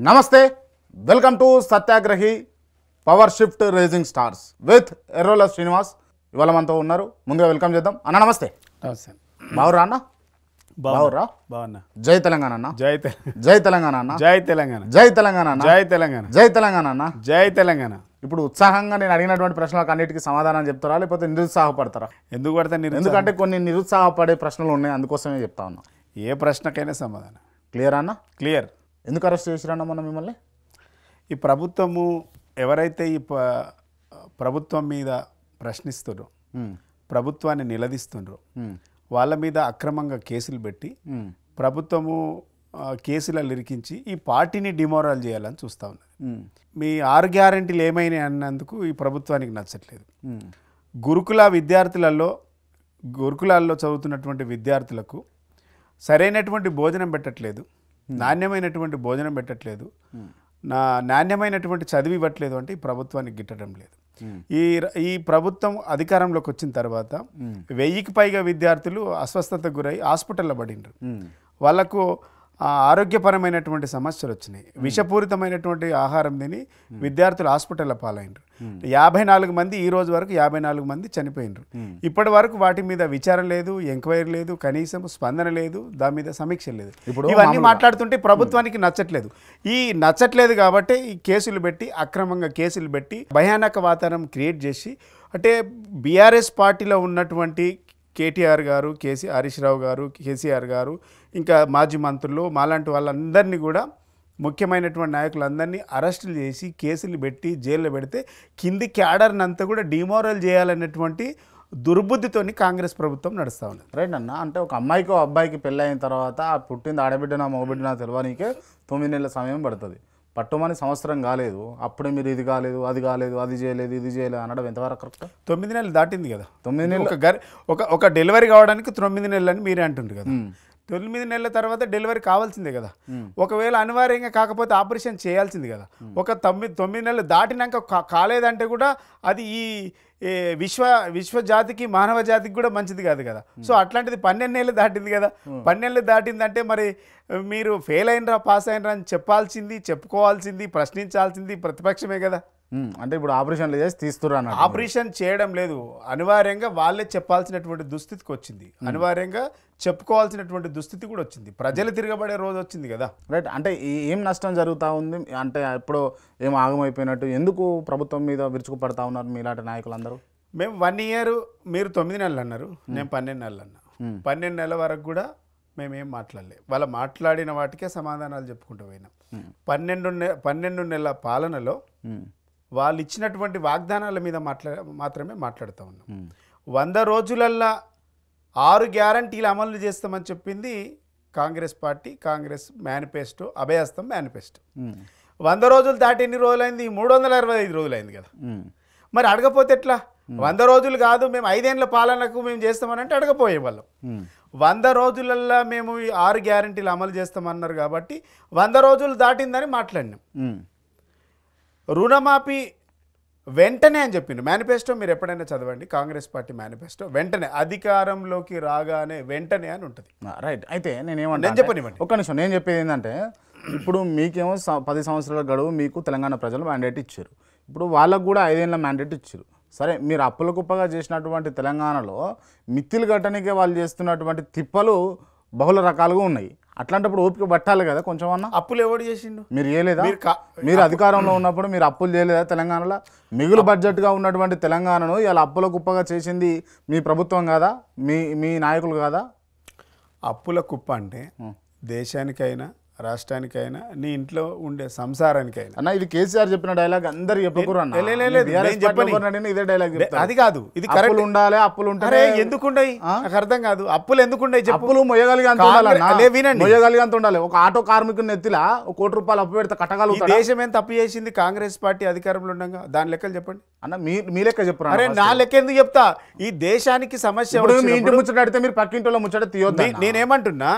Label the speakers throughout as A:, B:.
A: నమస్తే welcome to సత్యాగ్రహి power shift rising stars with Errola Srinivas. ఇవాళ మనతో ఉన్నారు. ముందుగా వెల్కమ్ చేద్దాం. అన్న నమస్తే.
B: నమస్తే.
A: బావురా అన్న? బావురా?
B: బాగున్నా.
A: జై తెలంగాణ అన్న.
B: జై
A: తెలంగాణ అన్న.
B: జై తెలంగాణ.
A: జై తెలంగాణ అన్న.
B: జై తెలంగాణ.
A: జై తెలంగాణ అన్న.
B: జై తెలంగాణ.
A: ఇప్పుడు ఉత్సాహంగా నేను అడిగినటువంటి ప్రశ్నలకు అన్నిటికీ సమాధానం చెప్తారా లేకపోతే నిరుత్సాహపడతారా?
B: ఎందుకు పడతా?
A: ఎందుకంటే కొన్ని నిరుత్సాహపడే ప్రశ్నలు ఉన్నాయి, అందుకోసమే చెప్తా ఉన్నా.
B: ఏ ప్రశ్నకైనా సమాధానం
A: క్లియర్ అన్న?
B: క్లియర్.
A: ఎందుకు అరెస్ట్ చేసిరన్న మొన్న మిమ్మల్ని?
B: ఈ ప్రభుత్వము ఎవరైతే ఈ ప్రభుత్వం మీద ప్రశ్నిస్తున్నారో, ప్రభుత్వాన్ని నిలదీస్తున్నారో వాళ్ళ మీద అక్రమంగా కేసులు పెట్టి ప్రభుత్వము కేసులలో ఇరికించి ఈ పార్టీని డిమోరల్ చేయాలని చూస్తూ ఉన్నది. మీ 6 గ్యారెంటీలు ఏమైనా అన్నందుకు ఈ ప్రభుత్వానికి నచ్చట్లేదు. గురుకులాల్లో చదువుతున్నటువంటి విద్యార్థులకు సరైనటువంటి భోజనం పెట్టట్లేదు, నాణ్యమైనటువంటి భోజనం పెట్టట్లేదు, నాణ్యమైనటువంటి చదివి ఇవ్వట్లేదు అంటే ఈ ప్రభుత్వానికి గిట్టడం లేదు. ఈ ప్రభుత్వం అధికారంలోకి వచ్చిన తర్వాత 1000కి పైగా విద్యార్థులు అస్వస్థతకు గురై హాస్పిటల్లో పడిండ్రు. వాళ్ళకు ఆరోగ్యపరమైనటువంటి సమస్యలు వచ్చినాయి. విషపూరితమైనటువంటి ఆహారం తిని విద్యార్థులు హాస్పిటల్లో పాలైనరు. 54 మంది ఈ రోజు వరకు 54 మంది చనిపోయినరు. ఇప్పటి వరకు వాటి మీద విచారణ లేదు, ఎంక్వైరీ లేదు, కనీసం స్పందన లేదు, దాని మీద సమీక్ష లేదు. ఇవన్నీ మాట్లాడుతుంటే ప్రభుత్వానికి నచ్చట్లేదు. నచ్చట్లేదు కాబట్టి ఈ కేసులు పెట్టి అక్రమంగా కేసులు పెట్టి భయానక వాతావరణం క్రియేట్ చేసి, అంటే బీఆర్ఎస్ పార్టీలో ఉన్నటువంటి కేటీఆర్ గారు, హరీష్ రావు గారు, కేసీఆర్ గారు, ఇంకా మాజీ మంత్రులు, మాలాంటి వాళ్ళందరినీ కూడా ముఖ్యమైనటువంటి నాయకులందరినీ అరెస్టులు చేసి కేసులు పెట్టి జైల్లో పెడితే కింది క్యాడర్ని అంతా కూడా డిమోరల్ చేయాలనేటువంటి దుర్బుద్ధితోని కాంగ్రెస్ ప్రభుత్వం నడుస్తూ ఉంది.
A: రైట్ అన్న. అంటే ఒక అమ్మాయికి అబ్బాయికి పెళ్ళి అయిన తర్వాత ఆ పుట్టింది ఆడబిడ్డనా మగబిడ్డనా తెలియనికే 9 నెలల సమయం పడుతుంది. పట్టుమని సంవత్సరం కాలేదు, అప్పుడే మీరు ఇది కాలేదు, అది కాలేదు, అది చేయలేదు, ఇది చేయలేదు అనడం ఎంతవరకు కరెక్ట్?
B: 9 నెలలు దాటింది కదా.
A: 9 నెలలు
B: ఒక డెలివరీ కావడానికి 9 నెలలు అని మీరే అంటుండ్రు కదా. 9 నెలల తర్వాత డెలివరీ కావాల్సిందే కదా. ఒకవేళ అనివార్యంగా కాకపోతే ఆపరేషన్ చేయాల్సింది కదా. ఒక 9 నెలలు దాటినాక కాలేదంటే కూడా అది ఈ విశ్వ జాతికి, మానవ జాతికి కూడా మంచిది కాదు కదా. సో అట్లాంటిది 12 నెలలు దాటింది కదా. 12 నెలలు దాటిందంటే మరి మీరు ఫెయిల్ అయినరా పాస్ అయినరా అని చెప్పాల్సింది, చెప్పుకోవాల్సింది, ప్రశ్నించాల్సింది ప్రతిపక్షమే కదా.
A: అంటే ఇప్పుడు ఆపరేషన్లు చేసి తీస్తున్నారు.
B: ఆపరేషన్ చేయడం లేదు, అనివార్యంగా వాళ్ళే చెప్పాల్సినటువంటి దుస్థితికి వచ్చింది, అనివార్యంగా చెప్పుకోవాల్సినటువంటి దుస్థితి కూడా వచ్చింది. ప్రజలు తిరగబడే రోజు వచ్చింది కదా.
A: రైట్. అంటే ఏం నష్టం జరుగుతూ ఉంది? అంటే ఎప్పుడో ఏం ఆగమైపోయినట్టు ఎందుకు ప్రభుత్వం మీద విరుచుకుపడతా ఉన్నారు మీలాంటి నాయకులందరూ?
B: మేము 1 ఇయర్, మీరు 9 నెలలు అన్నారు, నేను 12 నెలలు అన్నా. 12 నెలల వరకు కూడా మేమేం మాట్లాడలేదు. వాళ్ళు మాట్లాడిన వాటికే సమాధానాలు చెప్పుకుంటూ పోయినాం. 12 నెలల పాలనలో వాళ్ళు ఇచ్చినటువంటి వాగ్దానాల మీద మాత్రమే మాట్లాడుతూ ఉన్నాం. 100 రోజులల్లా 6 గ్యారంటీలు అమలు చేస్తామని చెప్పింది కాంగ్రెస్ పార్టీ, కాంగ్రెస్ మేనిఫెస్టో, అభయహస్తం మేనిఫెస్టో. 100 రోజులు దాటి ఎన్ని రోజులైంది? 365 రోజులైంది కదా. మరి అడగపోతే ఎట్లా? 100 రోజులు కాదు, మేము 5 ఏళ్ల పాలనకు మేము చేస్తామని అంటే అడగపోయే వాళ్ళం. 100 రోజులల్లా మేము 6 గ్యారంటీలు అమలు చేస్తామన్నారు కాబట్టి 100 రోజులు దాటిందని మాట్లాడినాం. రుణమాఫీ వెంటనే అని చెప్పిండు మేనిఫెస్టో. మీరు ఎప్పుడైనా చదవండి కాంగ్రెస్ పార్టీ మేనిఫెస్టో. వెంటనే అధికారంలోకి రాగానే వెంటనే అని ఉంటుంది.
A: రైట్. అయితే నేను చెప్పనివ్వండి ఒక్క నిమిషం. నేను చెప్పేది ఏంటంటే, ఇప్పుడు మీకేమో 10 సంవత్సరాల గడువు మీకు తెలంగాణ ప్రజలు మ్యాండేట్ ఇచ్చారు. ఇప్పుడు వాళ్ళకు కూడా 5 ఏళ్ళ మ్యాండేట్ ఇచ్చారు. సరే, మీరు అప్పుల కుప్పగా చేసినటువంటి తెలంగాణలో మిత్తిలు కట్టడానికే వాళ్ళు చేస్తున్నటువంటి తిప్పలు బహుళ రకాలుగా ఉన్నాయి. అట్లాంటప్పుడు ఓపిక పట్టాలి కదా కొంచెం అన్న.
B: అప్పులు ఎవరు చేసిండు?
A: మీరు చేయలేదా? మీరు అధికారంలో ఉన్నప్పుడు మీరు అప్పులు చేయలేదా తెలంగాణలో? మిగులు బడ్జెట్గా ఉన్నటువంటి తెలంగాణను ఇలా అప్పుల కుప్పగా చేసింది మీ ప్రభుత్వం కాదా? మీ నాయకులు కాదా?
B: అప్పుల కుప్ప అంటే దేశానికైనా, రాష్ట్రానికైనా, నీ ఇంట్లో ఉండే సంసారానికైనా.
A: అన్న, ఇది కేసీఆర్ చెప్పిన డైలాగ్ అందరు చెప్పకూరు అన్న. ఇదే డైలాగ్.
B: అది కాదు, ఇది కరెక్ట్.
A: ఉండాలి, అప్పులు ఉంటాయి.
B: ఎందుకుండయి? నాకు అర్థం కాదు. అప్పులు ఎందుకుండయి?
A: అప్పులు మొయ్యగలిగంత ఉండాలి. ఒక ఆటో కార్మికుని ఎత్తిలా 1 కోటి రూపాయలు అప్పు పెడితే కట్టగలుగుతాడు.
B: దేశం ఏం తప్పు చేసింది కాంగ్రెస్ పార్టీ అధికారంలో ఉండగా? దాని లెక్కలు చెప్పండి
A: అన్న. మీ లెక్క చెప్పరా?
B: అరే నా లెక్క ఎందుకు చెప్తా? ఈ దేశానికి సమస్య
A: మీ ఇంటి ముచ్చట అడితే మీరు పక్కింటిలో ముచ్చట తీయొద్దు.
B: నేనేమంటున్నా,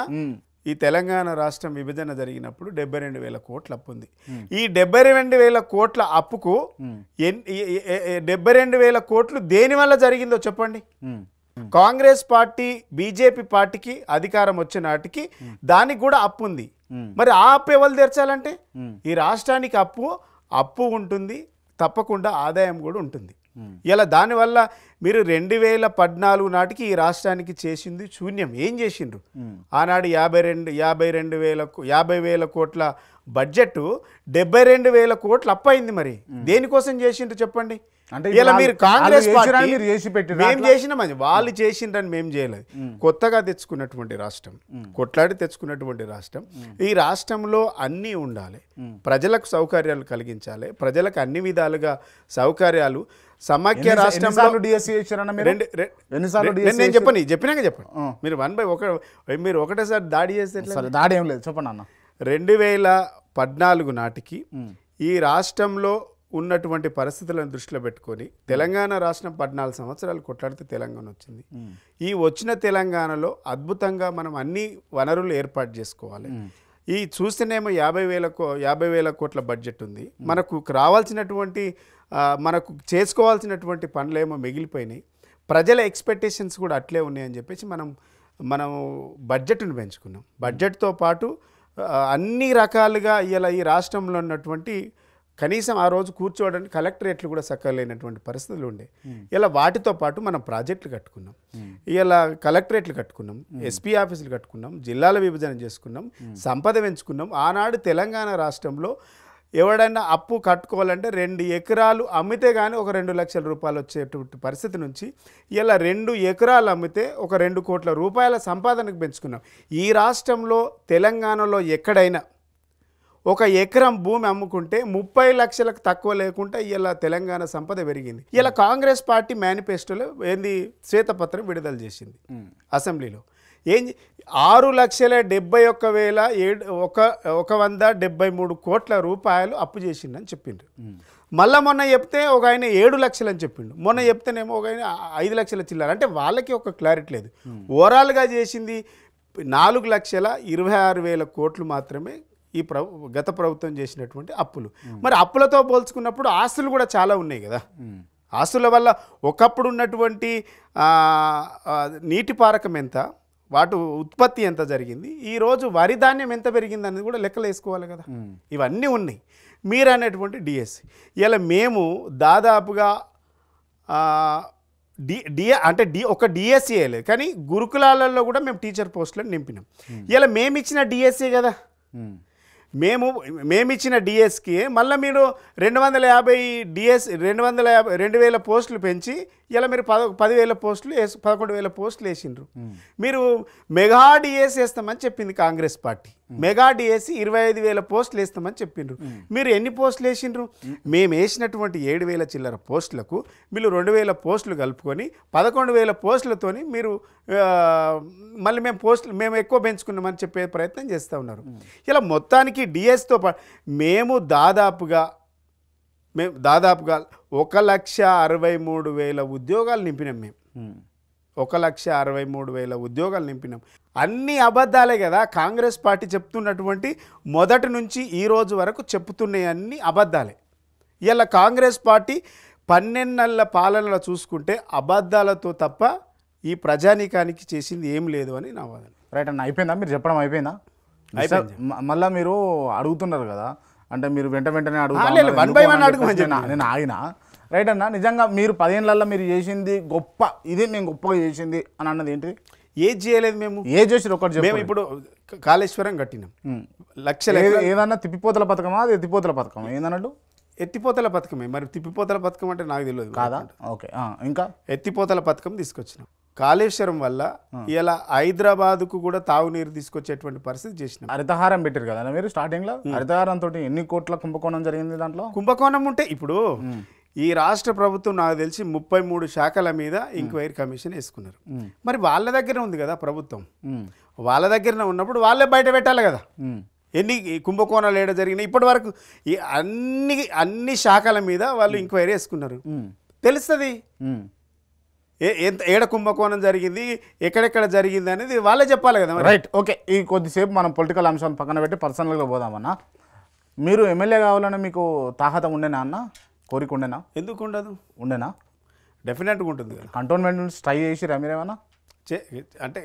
B: ఈ తెలంగాణ రాష్ట్రం విభజన జరిగినప్పుడు 72,000 కోట్ల అప్పు ఉంది. ఈ 72,000 కోట్ల అప్పుకు 72,000 కోట్లు దేని వల్ల జరిగిందో చెప్పండి. కాంగ్రెస్ పార్టీ బీజేపీ పార్టీకి అధికారం వచ్చే నాటికి దానికి కూడా అప్పు ఉంది. మరి ఆ అప్పు ఎవరు తెరచాలంటే ఈ రాష్ట్రానికి అప్పు ఉంటుంది, తప్పకుండా ఆదాయం కూడా ఉంటుంది. ఇలా దానివల్ల మీరు 2014 నాటికి ఈ రాష్ట్రానికి చేసింది శూన్యం. ఏం చేసిండ్రు? ఆనాడు 50,000 కోట్ల బడ్జెట్ 72,000 కోట్లు అప్పయింది. మరి దేనికోసం చేసిండ్రు చెప్పండి?
A: అంటే
B: ఇలా మీరు కాంగ్రెస్ పార్టీ
A: మేము
B: చేసినామని వాళ్ళు చేసిండ్రని మేము చేయలేదు. కొత్తగా తెచ్చుకున్నటువంటి రాష్ట్రం, కొట్లాడి తెచ్చుకున్నటువంటి రాష్ట్రం. ఈ రాష్ట్రంలో అన్నీ ఉండాలి, ప్రజలకు సౌకర్యాలు కలిగించాలి, ప్రజలకు అన్ని విధాలుగా సౌకర్యాలు. సమాఖ్య రాష్ట్రంలో నేను చెప్పినాక చెప్పండి. మీరు మీరు ఒకటేసారి దాడి చేస్తే
A: దాడి ఏం లేదు, చెప్పండి అన్న.
B: 2014 నాటికి ఈ రాష్ట్రంలో ఉన్నటువంటి పరిస్థితులను దృష్టిలో పెట్టుకొని తెలంగాణ రాష్ట్రం 14 సంవత్సరాలు కొట్లాడితే తెలంగాణ వచ్చింది. ఈ వచ్చిన తెలంగాణలో అద్భుతంగా మనం అన్ని వనరులు ఏర్పాటు చేసుకోవాలి. ఈ చూస్తేనేమో 50,000 కోట్ల బడ్జెట్ ఉంది. మనకు రావాల్సినటువంటి మనకు చేసుకోవాల్సినటువంటి పనులేమో మిగిలిపోయినాయి. ప్రజల ఎక్స్పెక్టేషన్స్ కూడా అట్లే ఉన్నాయని చెప్పేసి మనం బడ్జెట్ను పెంచుకున్నాం. బడ్జెట్తో పాటు అన్ని రకాలుగా ఇలా ఈ రాష్ట్రంలో ఉన్నటువంటి కనీసం ఆ రోజు కూర్చోవడానికి కలెక్టరేట్లు కూడా సక్కలేనటువంటి పరిస్థితులు ఉండే. ఇలా వాటితో పాటు మనం ప్రాజెక్టులు కట్టుకున్నాం, ఇలా కలెక్టరేట్లు కట్టుకున్నాం, ఎస్పీ ఆఫీసులు కట్టుకున్నాం, జిల్లాల విభజన చేసుకున్నాం, సంపద పెంచుకున్నాం. ఆనాడు తెలంగాణ రాష్ట్రంలో ఎవడైనా అప్పు కట్టుకోవాలంటే 2 ఎకరాలు అమ్మితే కానీ ఒక 2 లక్షల రూపాయలు వచ్చేటువంటి పరిస్థితి నుంచి ఇలా 2 ఎకరాలు అమ్మితే ఒక 2 కోట్ల రూపాయల సంపాదనకు పెంచుకున్నాం. ఈ రాష్ట్రంలో తెలంగాణలో ఎక్కడైనా 1 ఎకరం భూమి అమ్ముకుంటే 30 లక్షలకు తక్కువ లేకుండా ఇలా తెలంగాణ సంపద పెరిగింది. ఇలా కాంగ్రెస్ పార్టీ మేనిఫెస్టోలో శ్వేతపత్రం విడుదల చేసింది అసెంబ్లీలో. 6,71,173 కోట్ల రూపాయలు అప్పు చేసిండని చెప్పిండ్రు. మళ్ళీ మొన్న చెప్తే ఒక ఆయన 7 లక్షలు అని చెప్పిండు. మొన్న చెప్తేనేమో ఒక ఆయన 5 లక్షల చిల్లర. అంటే వాళ్ళకి ఒక క్లారిటీ లేదు. ఓవరాల్గా చేసింది 4,26,000 కోట్లు మాత్రమే ఈ గత ప్రభుత్వం చేసినటువంటి అప్పులు. మరి అప్పులతో పోల్చుకున్నప్పుడు ఆస్తులు కూడా చాలా ఉన్నాయి కదా. ఆస్తుల వల్ల ఒకప్పుడు ఉన్నటువంటి నీటి పారకం ఎంత, వాటి ఉత్పత్తి ఎంత జరిగింది, ఈరోజు వరి ధాన్యం ఎంత పెరిగింది అనేది కూడా లెక్కలు వేసుకోవాలి కదా. ఇవన్నీ ఉన్నాయి. మీరు అనేటువంటి డిఎస్సి ఇలా మేము దాదాపుగా ఒక డిఎస్సి వేయలేదు, కానీ గురుకులాలలో కూడా మేము టీచర్ పోస్టులను నింపినాం. ఇలా మేము ఇచ్చిన డిఎస్సి కదా. మేమిచ్చిన డిఎస్కి మళ్ళీ మీరు 2,000 పోస్టులు పెంచి ఇలా మీరు 10,000 పోస్టులు 11,000 పోస్టులు వేసిండ్రు. మీరు మెగా డిఎస్ వేస్తామని చెప్పింది కాంగ్రెస్ పార్టీ. మెగా డిఎస్సి 25,000 పోస్టులు వేస్తామని చెప్పిండ్రు. మీరు ఎన్ని పోస్టులు వేసిండ్రు? మేము వేసినటువంటి 7,000 చిల్లర పోస్టులకు మీరు 2,000 పోస్టులు కలుపుకొని 11,000 పోస్టులతోని మీరు మళ్ళీ మేము ఎక్కువ పెంచుకున్నామని చెప్పే ప్రయత్నం చేస్తూ ఉన్నారు. ఇలా మొత్తానికి డిఎస్తో పాటు మేము దాదాపుగా 1,63,000 ఉద్యోగాలు నింపినాం. మేము 1,63,000 ఉద్యోగాలు నింపినాం. అన్ని అబద్ధాలే కదా కాంగ్రెస్ పార్టీ చెప్తున్నటువంటి మొదటి నుంచి ఈ రోజు వరకు చెప్తున్నాయి అన్ని అబద్ధాలే. ఇలా కాంగ్రెస్ పార్టీ 12 నెలల పాలనలో చూసుకుంటే అబద్ధాలతో తప్ప ఈ ప్రజానీకానికి చేసింది ఏం లేదు అని నా వాదన.
A: రైట్ అన్న, అయిపోయిందా? మీరు చెప్పడం అయిపోయిందా? మళ్ళీ మీరు అడుగుతున్నారు కదా, అంటే మీరు వెంటనే అడుగుతున్నారు. నేను ఆగిన. రైట్ అన్న, నిజంగా మీరు 10 ఏళ్లలో మీరు చేసింది గొప్ప, ఇదే మేము గొప్పగా చేసింది అని అన్నది ఏంటి?
B: ఏది చేయలేదు. మేము
A: ఏది చేసి ఒకటి
B: మేము ఇప్పుడు కాళేశ్వరం కట్టినాం. లక్షల
A: ఏదన్నా తిప్పిపోతల పథకమా, అది ఎత్తిపోతల పథకం ఏందన్నట్టు?
B: ఎత్తిపోతల పథకమే. మరి తిప్పిపోతల పథకం అంటే నాకు తెలియదు
A: కాదా? ఓకే, ఇంకా
B: ఎత్తిపోతల పథకం తీసుకొచ్చినాం. కాళేశ్వరం వల్ల ఇలా హైదరాబాద్కు కూడా తాగునీరు తీసుకొచ్చేటువంటి పరిస్థితి చేసినాం.
A: హరితహారం పెట్టారు కదా మీరు స్టార్టింగ్లో. హరితహారం తోటి ఎన్ని కోట్ల కుంభకోణం జరిగింది? దాంట్లో
B: కుంభకోణం ఉంటే ఇప్పుడు ఈ రాష్ట్ర ప్రభుత్వం నాకు తెలిసి 33 శాఖల మీద ఎంక్వైరీ కమిషన్ వేసుకున్నారు. మరి వాళ్ళ దగ్గర ఉంది కదా ప్రభుత్వం, వాళ్ళ దగ్గర ఉన్నప్పుడు వాళ్ళే బయట పెట్టాలి కదా ఎన్ని కుంభకోణాలు ఏడ జరిగినాయి. ఇప్పటి వరకు ఈ అన్ని శాఖల మీద వాళ్ళు ఎంక్వైరీ వేసుకున్నారు. తెలుస్తుంది ఏడ కుంభకోణం జరిగింది, ఎక్కడెక్కడ జరిగింది అనేది వాళ్ళే చెప్పాలి కదా.
A: Right, okay. ఈ కొద్దిసేపు మనం పొలిటికల్ అంశాలను పక్కన పెట్టి పర్సనల్గా పోదామన్నా. మీరు ఎమ్మెల్యే కావాలని మీకు తాహతం ఉండేనా అన్న? కోరిక ఉండేనా?
B: ఎందుకు ఉండదు?
A: ఉండేనా?
B: డెఫినెట్గా ఉంటుంది కదా.
A: కంటోన్మెంట్ నుంచి ట్రై చేసిరా మీరేమన్నా?
B: అంటే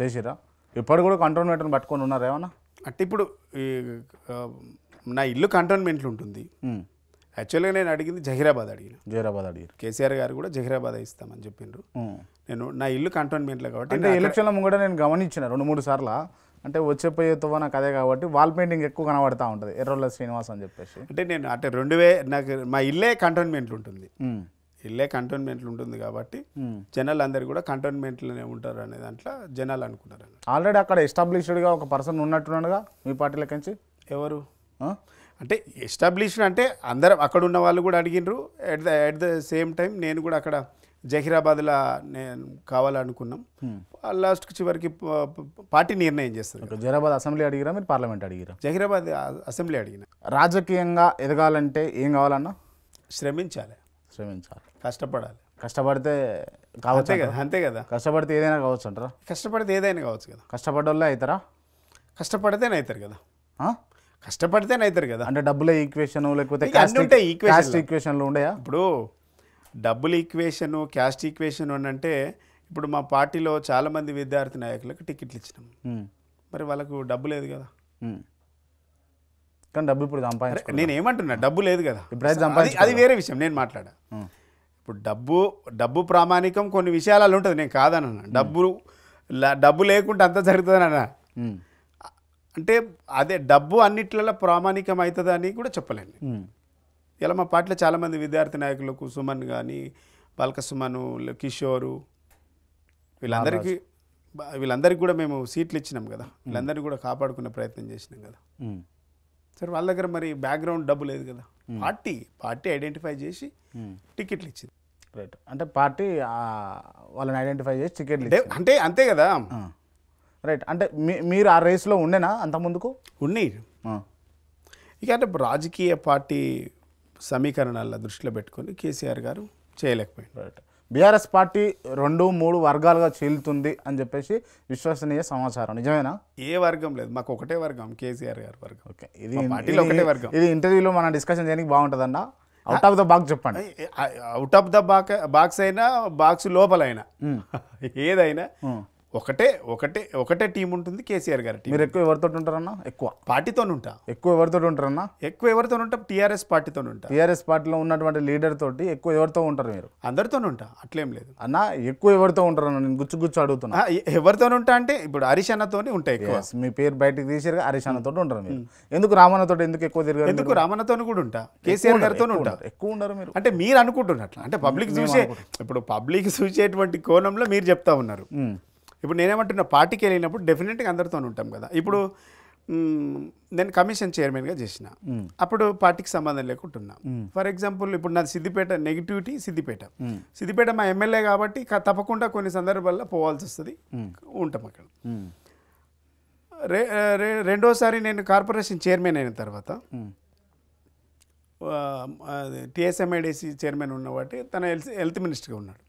B: చేసిరా?
A: ఇప్పుడు కూడా కంటోన్మెంట్ని పట్టుకొని ఉన్నారు ఏమన్నా?
B: అంటే ఇప్పుడు ఈ, ఆ, నా ఇల్లు కంటోన్మెంట్లో ఉంటుంది. యాక్చువల్గా నేను అడిగింది జహీరాబాద్
A: అడిగారు.
B: కేసీఆర్ గారు కూడా జహీరాబాద్ ఇస్తామని చెప్పిండ్రు. నేను నా ఇల్లు కంటోన్మెంట్లో కాబట్టి
A: అంటే ఎలక్షన్ల ముంగట నేను గమనించిన 2-3 సార్లు. అంటే వచ్చే పోయేతో నాకు అదే కాబట్టి వాల్ పెయింటింగ్ ఎక్కువ కనబడతా ఉంటుంది, ఎర్రొల్ల శ్రీనివాస్ అని చెప్పేసి.
B: అంటే నేను అంటే నాకు మా ఇల్లే కంటోన్మెంట్లు ఉంటుంది. ఇల్లే కంటోన్మెంట్లు ఉంటుంది కాబట్టి జనాలు అందరు కూడా కంటోన్మెంట్లోనే ఉంటారు అనే దాంట్లో జనాలు అనుకున్నారు.
A: ఆల్రెడీ అక్కడ ఎస్టాబ్లిష్డ్గా ఒక పర్సన్ ఉన్నట్టున్నాడుగా మీ పార్టీలోకి నుంచి.
B: ఎవరు అంటే ఎస్టాబ్లిష్డ్ అంటే అందరం అక్కడ ఉన్న వాళ్ళు కూడా అడిగినారు. ఎట్ ద సేమ్ టైం నేను కూడా అక్కడ జహీరాబాద్లో నేను కావాలనుకున్నాం. లాస్ట్కి చివరికి పార్టీ నిర్ణయం చేస్తుంది.
A: జహీరాబాద్ అసెంబ్లీ అడిగిరా, మీరు పార్లమెంట్ అడిగిరా?
B: జహీరాబాద్ అసెంబ్లీ అడిగిన.
A: రాజకీయంగా ఎదగాలంటే ఏం కావాలన్నా?
B: శ్రమించాలి, కష్టపడాలి.
A: కష్టపడితే కావచ్చు
B: కదా, అంతే కదా.
A: కష్టపడితే ఏదైనా కావచ్చు అంటారా?
B: కష్టపడితే ఏదైనా కావచ్చు కదా.
A: కష్టపడ్డోళ్ళే అవుతారా?
B: కష్టపడితేనే అవుతారు కదా. కష్టపడితేనే అవుతారు కదా.
A: అంటే డబ్బుల ఈక్వేషన్ లేకపోతే
B: క్యాస్ట్
A: ఈక్వేషన్లు ఉండయా?
B: ఇప్పుడు డబ్బుల ఈక్వేషను, క్యాస్ట్ ఈక్వేషన్ అంటే ఇప్పుడు మా పార్టీలో చాలామంది విద్యార్థి నాయకులకు టికెట్లు ఇచ్చినాం. మరి వాళ్ళకు డబ్బు లేదు కదా.
A: కానీ డబ్బు ఇప్పుడు సంపాదించు.
B: నేను ఏమంటున్నా, డబ్బు లేదు కదా. అది వేరే విషయం, నేను మాట్లాడా. ఇప్పుడు డబ్బు ప్రామాణికం కొన్ని విషయాలలో ఉంటుంది, నేను కాదన్నా. డబ్బు లేకుండా అంతా జరుగుతుంది అన్న. అంటే అదే డబ్బు అన్నిట్లలో ప్రామాణికం అవుతుందని కూడా చెప్పలేను. ఇలా మా పార్టీలో చాలామంది విద్యార్థి నాయకులకు సుమన్ కానీ, బాల్క సుమను, కిషోరు, వీళ్ళందరికీ కూడా మేము సీట్లు ఇచ్చినాం కదా. వీళ్ళందరినీ కూడా కాపాడుకునే ప్రయత్నం చేసినాం కదా. సరే, వాళ్ళ దగ్గర మరి బ్యాక్గ్రౌండ్ డబ్బు లేదు కదా. పార్టీ ఐడెంటిఫై చేసి టికెట్లు ఇచ్చింది.
A: రైట్. అంటే పార్టీ వాళ్ళని ఐడెంటిఫై చేసి టికెట్లు
B: అంటే అంతే కదా.
A: రైట్. అంటే మీరు ఆ రేస్లో ఉండేనా అంత ముందుకు?
B: ఉన్నాయి. ఇక అంటే రాజకీయ పార్టీ సమీకరణాల దృష్టిలో పెట్టుకొని కేసీఆర్ గారు చేయలేకపోయింది.
A: రైట్. బీఆర్ఎస్ పార్టీ 2-3 వర్గాలుగా చీలుతుంది అని చెప్పేసి విశ్వసనీయ సమాచారం, నిజమేనా?
B: ఏ వర్గం లేదు, మాకు ఒకటే వర్గం, కేసీఆర్ గారి వర్గం.
A: ఓకే, ఇది పార్టీలో ఒకటే వర్గం. ఇది ఇంటర్వ్యూలో మనం డిస్కషన్ చేయడానికి బాగుంటుందన్న. అవుట్ ఆఫ్ ద బాక్స్ చెప్పండి.
B: అవుట్ ఆఫ్ ద బాక్స్ అయినా, బాక్స్ లోపలైనా, ఏదైనా ఒకటే టీం ఉంటుంది, కేసీఆర్ గారి టీం.
A: మీరు ఎక్కువ ఎవరితో ఉంటారన్నా? ఎక్కువ
B: పార్టీతో ఉంటా.
A: ఎక్కువ ఎవరితో ఉంటారన్నా?
B: ఎక్కువ ఎవరితో ఉంటా? టీఆర్ఎస్ పార్టీతో ఉంటా.
A: టీఆర్ఎస్ పార్టీలో ఉన్నటువంటి లీడర్ తోటి ఎక్కువ ఎవరితో ఉంటారు మీరు?
B: అందరితో ఉంటా, అట్లేం లేదు
A: అన్న. ఎక్కువ ఎవరితో ఉంటారు అన్న? నేను గుచ్చు అడుగుతున్నా.
B: ఎవరితో ఉంటా అంటే ఇప్పుడు హరీష్ అన్నతో ఉంటాయి ఎక్కువ.
A: మీ పేరు బయటకు తీసారుగా, హరీష్ అన్నతో ఉంటారు మీరు. ఎందుకు రామన్నతో ఎందుకు ఎక్కువ తిరగారు?
B: ఎందుకు రామన్నతో కూడా ఉంటా, కేసీఆర్ గారితో ఉంటా.
A: ఎక్కువ ఉండరు మీరు.
B: అంటే మీరు అనుకుంటున్నట్లు, అంటే పబ్లిక్ చూసేటువంటి కోణంలో మీరు చెప్తా ఉన్నారు. ఇప్పుడు నేనేమంటున్నా, పార్టీకి వెళ్ళినప్పుడు డెఫినెట్గా అందరితో ఉంటాం కదా. ఇప్పుడు నేను కమిషన్ చైర్మన్గా చేసిన, అప్పుడు పార్టీకి సంబంధం లేకుంటున్నా. ఫర్ ఎగ్జాంపుల్ ఇప్పుడు నాది సిద్దిపేట, నెగిటివిటీ సిద్దిపేట మా ఎమ్మెల్యే కాబట్టి తప్పకుండా కొన్ని సందర్భాల్లో పోవాల్సి వస్తుంది, ఉంటాం అక్కడ. రెండోసారి నేను కార్పొరేషన్ చైర్మన్ అయిన తర్వాత టీఎస్ఎంఐడిసి చైర్మన్ ఉన్నవాటి తన హెల్త్ మినిస్టర్గా ఉన్నాడు.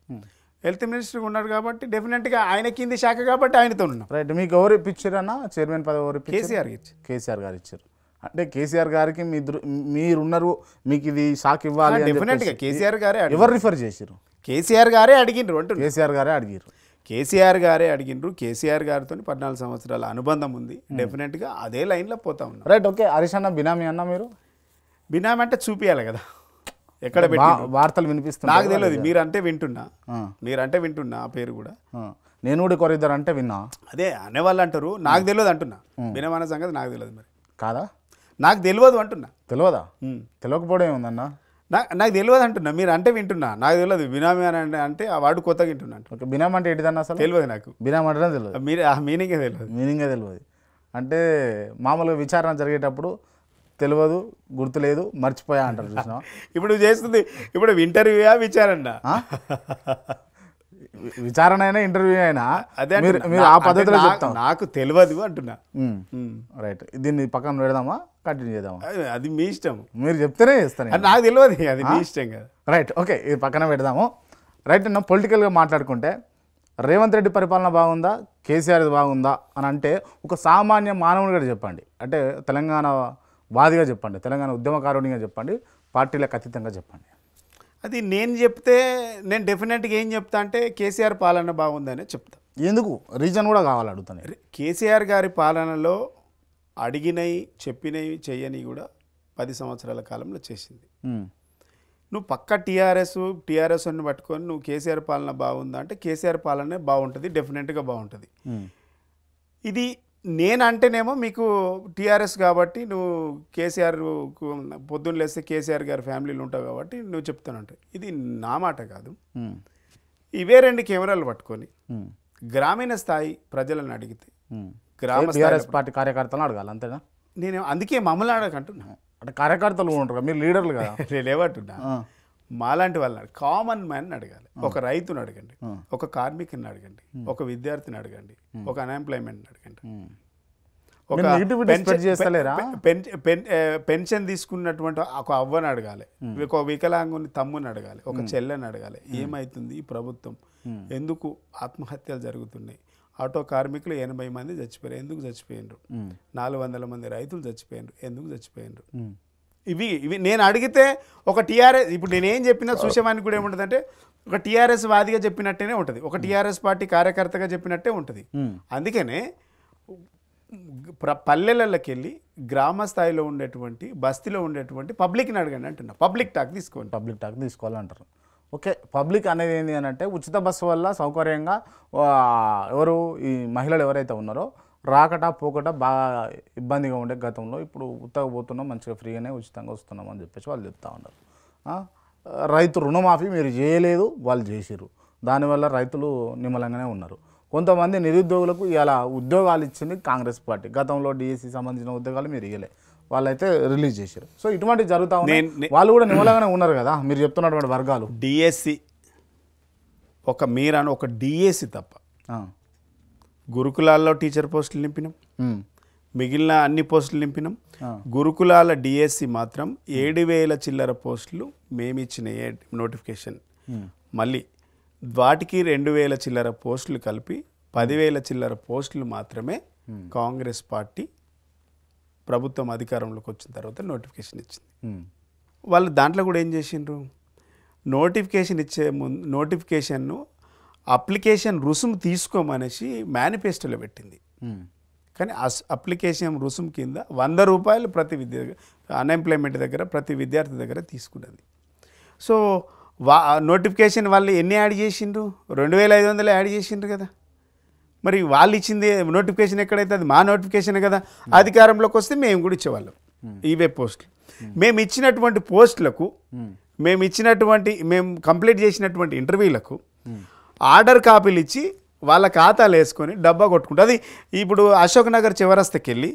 B: హెల్త్ మినిస్టర్గా ఉన్నాడు కాబట్టి డెఫినెట్గా ఆయన కింది శాఖ కాబట్టి ఆయనతో ఉన్నాం.
A: రైట్. మీకు ఎవరు ఇప్పించారన్నా చైర్మన్ పదవి? ఎవరు?
B: కేసీఆర్
A: గారు ఇచ్చారు. అంటే కేసీఆర్ గారికి మీరున్నారు, మీకు ఇది శాఖ ఇవ్వాలి.
B: డెఫినెట్గా కేసీఆర్ గారే.
A: ఎవరు రిఫర్ చేశారు?
B: కేసీఆర్ గారే అడిగిండ్రు.
A: కేసీఆర్ గారే
B: అడిగిండ్రు. కేసీఆర్ గారితో 14 సంవత్సరాల అనుబంధం ఉంది. డెఫినెట్గా అదే లైన్లో పోతా ఉన్నాం.
A: రైట్. ఓకే. హరీష్ అన్న బినామీ అన్న మీరు?
B: బినామీ అంటే చూపియాలి కదా, ఎక్కడ
A: వార్తలు వినిపిస్తున్నా
B: నాకు తెలియదు. మీరంటే వింటున్నా ఆ పేరు కూడా.
A: నేను కూడా కొరిద్దరు అంటే విన్నా.
B: అదే అనేవాళ్ళు అంటారు, నాకు తెలియదు అంటున్నా. బినామీ సంగతి నాకు తెలియదు. మరి
A: కాదా?
B: నాకు తెలియదు అంటున్నా.
A: తెలియదా? తెలియకపోవడం ఏముందన్నా?
B: నాకు తెలియదు అంటున్నా. మీరు అంటే వింటున్నా, నాకు తెలియదు. బినామీ అని అంటే ఆ వాడు కొత్తగా వింటున్నా.
A: ఓకే. బినామీ అంటే ఏంటిదన్నా? అసలు తెలియదు నాకు. బినామీ అంటే తెలియదు.
B: మీరు ఆ మీనింగే తెలియదు.
A: అంటే మామూలుగా విచారణ జరిగేటప్పుడు తెలియదు, గుర్తులేదు, మర్చిపోయా అంటారు, చూసినా?
B: ఇప్పుడు చేస్తుంది ఇప్పుడు ఇంటర్వ్యూయా విచారణ?
A: విచారణ అయినా ఇంటర్వ్యూ అయినా
B: అదే
A: మీరు ఆ పద్ధతిలో చెప్తాం.
B: నాకు తెలియదు అంటున్నా.
A: రైట్. దీన్ని పక్కన పెడదామా, కంటిన్యూ చేద్దామా?
B: అది మీ ఇష్టం.
A: మీరు చెప్తేనే చేస్తాను.
B: నాకు తెలియదు, అది మీ ఇష్టం కదా.
A: రైట్. ఓకే, ఇది పక్కన పెడదాము. రైట్. అన్న, పొలిటికల్గా మాట్లాడుకుంటే రేవంత్ రెడ్డి పరిపాలన బాగుందా, కేసీఆర్ బాగుందా అని అంటే ఒక సామాన్య మానవునిగా చెప్పండి. అంటే తెలంగాణ వాదిగా చెప్పండి, తెలంగాణ ఉద్యమకారునిగా చెప్పండి, పార్టీలకు అతీతంగా చెప్పండి.
B: అది నేను చెప్తే నేను డెఫినెట్గా ఏం చెప్తా అంటే కేసీఆర్ పాలన బాగుందనే చెప్తా.
A: ఎందుకు? రీజన్ కూడా కావాలి, అడుగుతాను.
B: కేసీఆర్ గారి పాలనలో అడిగినవి చెప్పినవి చెయ్యని కూడా 10 సంవత్సరాల కాలంలో చేసింది. నువ్వు పక్క టీఆర్ఎస్ అని పట్టుకొని నువ్వు కేసీఆర్ పాలన బాగుందా అంటే కేసీఆర్ పాలనే బాగుంటుంది, డెఫినెట్గా బాగుంటుంది. ఇది నేనంటేనేమో మీకు టీఆర్ఎస్ కాబట్టి నువ్వు కేసీఆర్ పొద్దున్న లేస్తే కేసీఆర్ గారి ఫ్యామిలీలో ఉంటావు కాబట్టి నువ్వు చెప్తానంటే ఇది నా మాట కాదు. ఇవే 2 కెమెరాలు పట్టుకొని గ్రామీణ స్థాయి ప్రజలను అడిగితే గ్రామ
A: టీఆర్ఎస్ పార్టీ కార్యకర్తలను అడగాలి అంతేనా?
B: నేను అందుకే మమ్మల్ని అడగంటున్నా.
A: అంటే కార్యకర్తలు ఉంటారు కదా, మీరు లీడర్లు కదా.
B: నేనేమంటున్నా, మాలాంటి వాళ్ళని కామన్ మ్యాన్ అడగాలి. ఒక రైతుని అడగండి, ఒక కార్మికుని అడగండి, ఒక విద్యార్థిని అడగండి, ఒక అన్ఎంప్లాయ్మెంట్ అడగండి, ఒక పెన్షన్ తీసుకున్నటువంటి ఒక అవ్వని అడగాలి, ఒక వికలాంగుని తమ్ముని అడగాలి, ఒక చెల్లెని అడగాలి. ఏమవుతుంది ఈ ప్రభుత్వం, ఎందుకు ఆత్మహత్యలు జరుగుతున్నాయి, ఆటో కార్మికులు 80 మంది చచ్చిపోయారు, ఎందుకు చచ్చిపోయినారు, 400 మంది రైతులు చచ్చిపోయినారు, ఎందుకు చచ్చిపోయినారు. ఇవి నేను అడిగితే ఒక టీఆర్ఎస్, ఇప్పుడు నేనేం చెప్పినా చూసేవానికి కూడా ఏముంటుంది అంటే ఒక టీఆర్ఎస్ వాదిగా చెప్పినట్టేనే ఉంటుంది, ఒక టీఆర్ఎస్ పార్టీ కార్యకర్తగా చెప్పినట్టే ఉంటుంది. అందుకనే పల్లెలకి వెళ్ళి గ్రామ స్థాయిలో ఉండేటువంటి బస్తీలో ఉండేటువంటి పబ్లిక్ని అడగండి అంటున్నా. పబ్లిక్ టాక్
A: తీసుకోవాలంటారు. ఓకే, పబ్లిక్ అనేది ఏంటి అని అంటే ఉచిత బస్సు వల్ల సౌకర్యంగా ఎవరు ఈ మహిళలు ఎవరైతే ఉన్నారో రాకట పోకట బాగా ఇబ్బందిగా ఉండే గతంలో, ఇప్పుడు ఉత్తగా పోతున్నాం, మంచిగా ఫ్రీగానే ఉచితంగా వస్తున్నాం అని చెప్పేసి వాళ్ళు చెప్తా ఉన్నారు. రైతు రుణమాఫీ మీరు చేయలేదు, వాళ్ళు చేసిర్రు, దానివల్ల రైతులు నిమ్మలంగానే ఉన్నారు. కొంతమంది నిరుద్యోగులకు ఇలా ఉద్యోగాలు ఇచ్చింది కాంగ్రెస్ పార్టీ. గతంలో డిఎస్సి సంబంధించిన ఉద్యోగాలు మీరు ఇవ్వలే, వాళ్ళైతే రిలీజ్ చేశారు. సో ఇటువంటి జరుగుతూ ఉన్నాయి, వాళ్ళు కూడా నిమ్మలంగానే ఉన్నారు కదా మీరు చెప్తున్నటువంటి వర్గాలు.
B: డిఎస్సి ఒక డిఎస్సి తప్ప గురుకులాల్లో టీచర్ పోస్టులు నింపినాం, మిగిలిన అన్ని పోస్టులు నింపినాం. గురుకులాల డిఎస్సి మాత్రం 7,000 చిల్లర పోస్టులు మేమిచ్చిన నోటిఫికేషన్, మళ్ళీ వాటికి 2,000 చిల్లర పోస్టులు కలిపి 10,000 చిల్లర పోస్టులు మాత్రమే కాంగ్రెస్ పార్టీ ప్రభుత్వం అధికారంలోకి వచ్చిన తర్వాత నోటిఫికేషన్ ఇచ్చింది. వాళ్ళు దాంట్లో కూడా ఏం చేసిండ్రు, నోటిఫికేషన్ ఇచ్చే ముందు నోటిఫికేషన్ను అప్లికేషన్ రుసుము తీసుకోమనేసి మేనిఫెస్టోలో పెట్టింది. కానీ అప్లికేషన్ రుసుము కింద 100 రూపాయలు ప్రతి అన్ఎంప్లాయ్మెంట్ దగ్గర ప్రతి విద్యార్థి దగ్గర తీసుకున్నది. సో నోటిఫికేషన్ వాళ్ళు ఎన్ని యాడ్ చేసిండ్రు, 2,500 యాడ్ చేసిండ్రు కదా. మరి వాళ్ళు ఇచ్చింది నోటిఫికేషన్ ఎక్కడైతే అది మా నోటిఫికేషన్ కదా. అధికారంలోకి వస్తే మేము కూడా ఇచ్చేవాళ్ళం ఇవే పోస్టులు. మేము ఇచ్చినటువంటి పోస్టులకు మేము కంప్లీట్ చేసినటువంటి ఇంటర్వ్యూలకు ఆర్డర్ కాపీలు ఇచ్చి వాళ్ళ ఖాతాలు వేసుకొని డబ్బా కొట్టుకుంటారు. అది ఇప్పుడు అశోక్ నగర్ చివరస్తకి వెళ్ళి